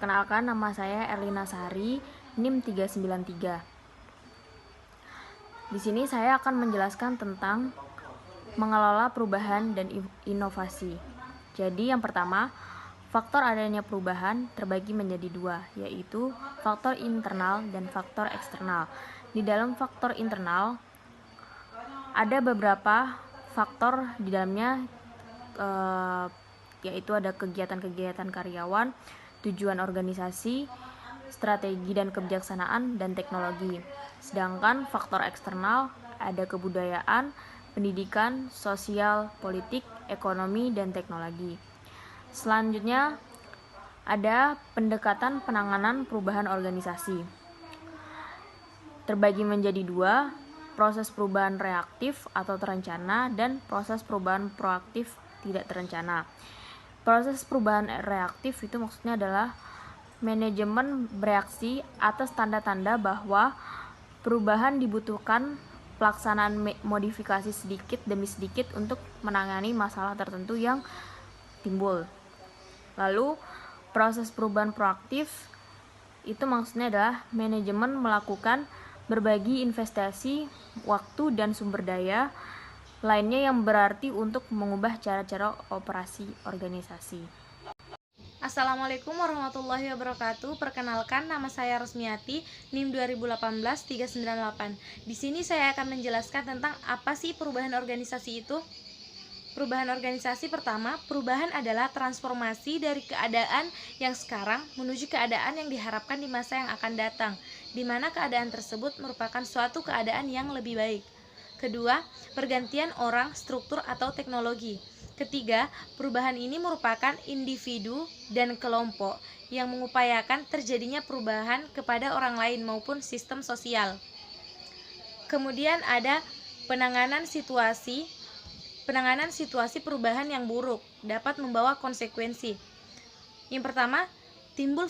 Perkenalkan, nama saya Erlina Sari, NIM 393. Di sini saya akan menjelaskan tentang mengelola perubahan dan inovasi. Jadi yang pertama, faktor adanya perubahan terbagi menjadi dua, yaitu faktor internal dan faktor eksternal. Di dalam faktor internal, ada beberapa faktor di dalamnya, yaitu ada kegiatan-kegiatan karyawan, tujuan organisasi, strategi dan kebijaksanaan, dan teknologi. Sedangkan faktor eksternal ada kebudayaan, pendidikan, sosial, politik, ekonomi, dan teknologi. Selanjutnya ada pendekatan penanganan perubahan organisasi. Terbagi menjadi dua, proses perubahan reaktif atau terencana dan proses perubahan proaktif tidak terencana. Proses perubahan reaktif itu maksudnya adalah manajemen bereaksi atas tanda-tanda bahwa perubahan dibutuhkan pelaksanaan modifikasi sedikit demi sedikit untuk menangani masalah tertentu yang timbul. Lalu proses perubahan proaktif itu maksudnya adalah manajemen melakukan berbagi investasi, waktu, dan sumber daya lainnya yang berarti untuk mengubah cara-cara operasi organisasi. Assalamualaikum warahmatullahi wabarakatuh. Perkenalkan, nama saya Rosmiati, NIM 2018-398. Di sini saya akan menjelaskan tentang apa sih perubahan organisasi itu. Perubahan organisasi pertama, perubahan adalah transformasi dari keadaan yang sekarang menuju keadaan yang diharapkan di masa yang akan datang, di mana keadaan tersebut merupakan suatu keadaan yang lebih baik. Kedua, pergantian orang, struktur, atau teknologi. Ketiga, perubahan ini merupakan individu dan kelompok yang mengupayakan terjadinya perubahan kepada orang lain maupun sistem sosial. Kemudian ada penanganan situasi perubahan yang buruk dapat membawa konsekuensi. Yang pertama, timbulnya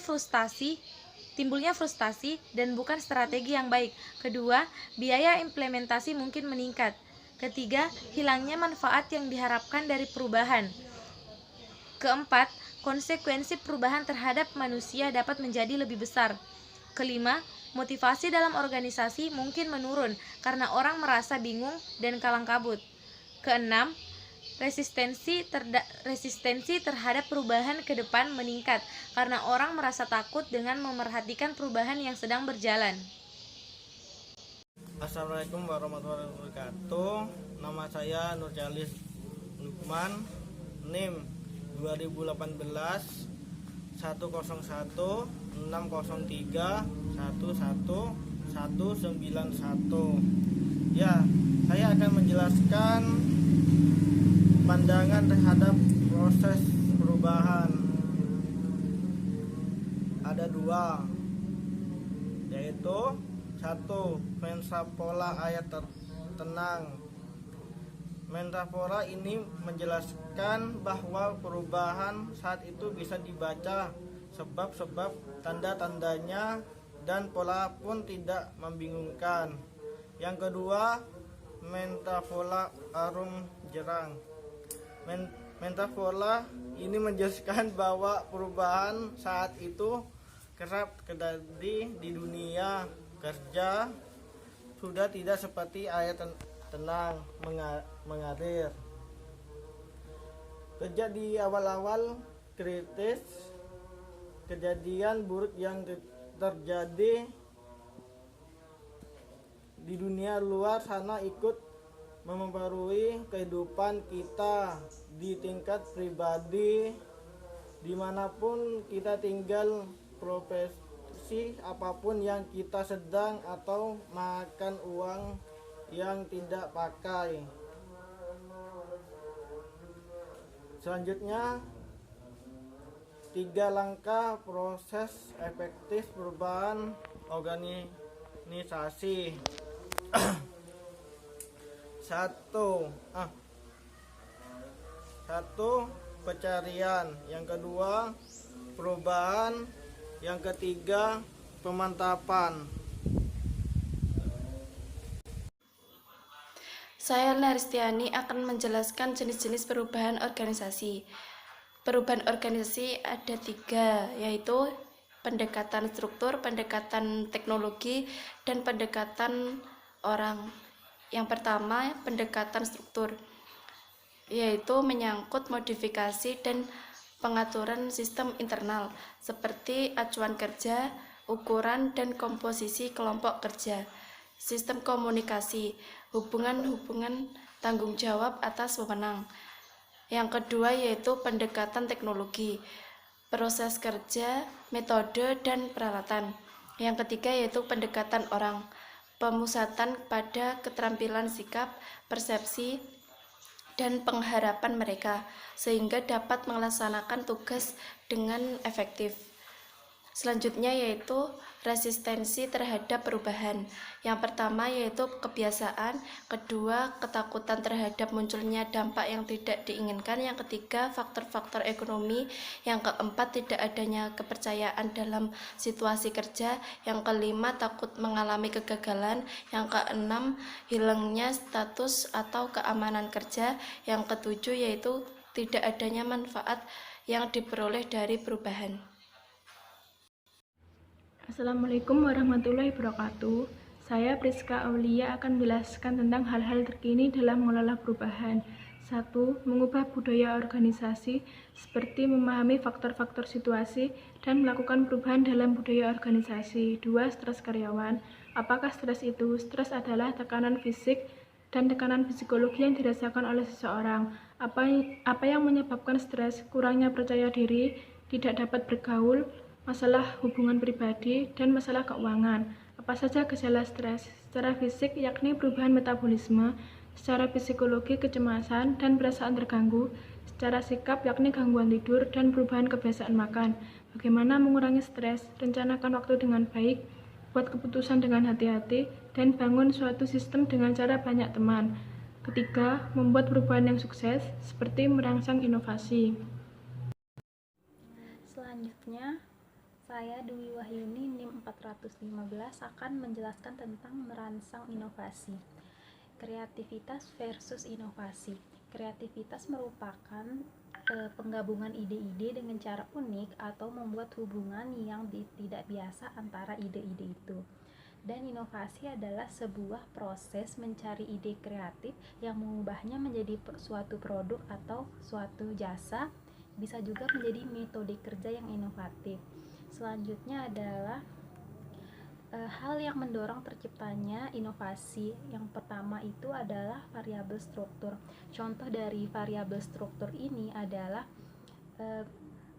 frustasi dan bukan strategi yang baik. Kedua, biaya implementasi mungkin meningkat. Ketiga, hilangnya manfaat yang diharapkan dari perubahan. Keempat, konsekuensi perubahan terhadap manusia dapat menjadi lebih besar. Kelima, motivasi dalam organisasi mungkin menurun karena orang merasa bingung dan kalang kabut. Keenam, resistensi terhadap perubahan ke depan meningkat karena orang merasa takut dengan memerhatikan perubahan yang sedang berjalan. Assalamualaikum warahmatullahi wabarakatuh. Nama saya Nurjalis Lukman, NIM 2018 101 603 11191. Ya, saya akan menjelaskan pandangan terhadap proses perubahan. Ada dua, yaitu satu, metafola ayat tenang. Metafora ini menjelaskan bahwa perubahan saat itu bisa dibaca sebab-sebab tanda-tandanya dan pola pun tidak membingungkan. Yang kedua, metafora arum jerang. Metafora ini menjelaskan bahwa perubahan saat itu kerap terjadi di dunia kerja, sudah tidak seperti air tenang mengalir. Sejak di awal-awal kritis, kejadian buruk yang terjadi di dunia luar sana ikut mempengaruhi kehidupan kita di tingkat pribadi, dimanapun kita tinggal, profesi apapun yang kita sedang, atau makan uang yang tidak pakai. Selanjutnya, 3 langkah proses efektif perubahan organisasi. Satu, pencarian. Yang kedua, perubahan. Yang ketiga, pemantapan. Saya Naristiani akan menjelaskan jenis-jenis perubahan organisasi. Perubahan organisasi ada 3, yaitu pendekatan struktur, pendekatan teknologi, dan pendekatan orang. Yang pertama, pendekatan struktur, yaitu menyangkut modifikasi dan pengaturan sistem internal seperti acuan kerja, ukuran dan komposisi kelompok kerja. Sistem komunikasi, hubungan-hubungan tanggung jawab atas wewenang. Yang kedua yaitu pendekatan teknologi, proses kerja, metode dan peralatan. Yang ketiga yaitu pendekatan orang, pemusatan pada keterampilan sikap, persepsi, dan pengharapan mereka sehingga dapat melaksanakan tugas dengan efektif. Selanjutnya yaitu resistensi terhadap perubahan. Yang pertama yaitu kebiasaan, kedua ketakutan terhadap munculnya dampak yang tidak diinginkan, yang ketiga faktor-faktor ekonomi, yang keempat tidak adanya kepercayaan dalam situasi kerja, yang kelima takut mengalami kegagalan, yang keenam hilangnya status atau keamanan kerja, yang ketujuh yaitu tidak adanya manfaat yang diperoleh dari perubahan. Assalamualaikum warahmatullahi wabarakatuh. Saya Priska Aulia akan menjelaskan tentang hal-hal terkini dalam mengelola perubahan. 1. Mengubah budaya organisasi seperti memahami faktor-faktor situasi dan melakukan perubahan dalam budaya organisasi. 2. Stres karyawan. Apakah stres itu? Stres adalah tekanan fisik dan tekanan psikologi yang dirasakan oleh seseorang. Apa yang menyebabkan stres? Kurangnya percaya diri, tidak dapat bergaul, masalah hubungan pribadi, dan masalah keuangan. Apa saja gejala stres? Secara fisik yakni perubahan metabolisme, secara psikologi kecemasan dan perasaan terganggu, secara sikap yakni gangguan tidur dan perubahan kebiasaan makan. Bagaimana mengurangi stres? Rencanakan waktu dengan baik, buat keputusan dengan hati-hati, dan bangun suatu sistem dengan cara banyak teman. Ketiga, membuat perubahan yang sukses seperti merangsang inovasi. Selanjutnya, saya Dwi Wahyuni NIM 415 akan menjelaskan tentang merangsang inovasi. Kreativitas versus inovasi. Kreativitas merupakan penggabungan ide-ide dengan cara unik atau membuat hubungan yang tidak biasa antara ide-ide itu. Dan inovasi adalah sebuah proses mencari ide kreatif yang mengubahnya menjadi suatu produk atau suatu jasa, bisa juga menjadi metode kerja yang inovatif. Selanjutnya adalah hal yang mendorong terciptanya inovasi. Yang pertama itu adalah variabel struktur. Contoh dari variabel struktur ini adalah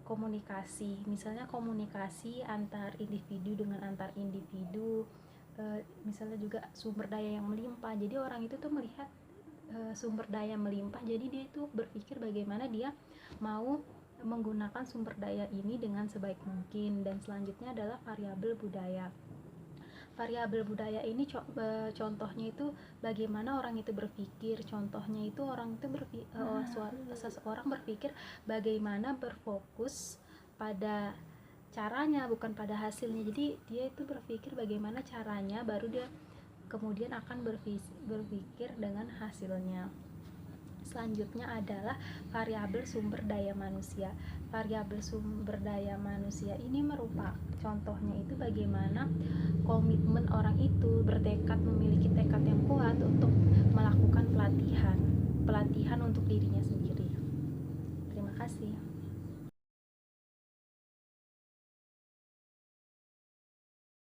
komunikasi. Misalnya komunikasi antar individu dengan antar individu. Misalnya juga sumber daya yang melimpah. Jadi orang itu tuh melihat sumber daya melimpah. Jadi dia itu berpikir bagaimana dia mau menggunakan sumber daya ini dengan sebaik mungkin. Dan selanjutnya adalah variabel budaya. Variabel budaya ini contohnya itu bagaimana orang itu berpikir. Contohnya itu seseorang berpikir bagaimana berfokus pada caranya bukan pada hasilnya. Jadi dia itu berpikir bagaimana caranya, baru dia kemudian akan berpikir dengan hasilnya. Selanjutnya adalah variabel sumber daya manusia. Variabel sumber daya manusia ini merupakan contohnya itu bagaimana komitmen orang itu bertekad, memiliki tekad yang kuat untuk melakukan pelatihan untuk dirinya sendiri.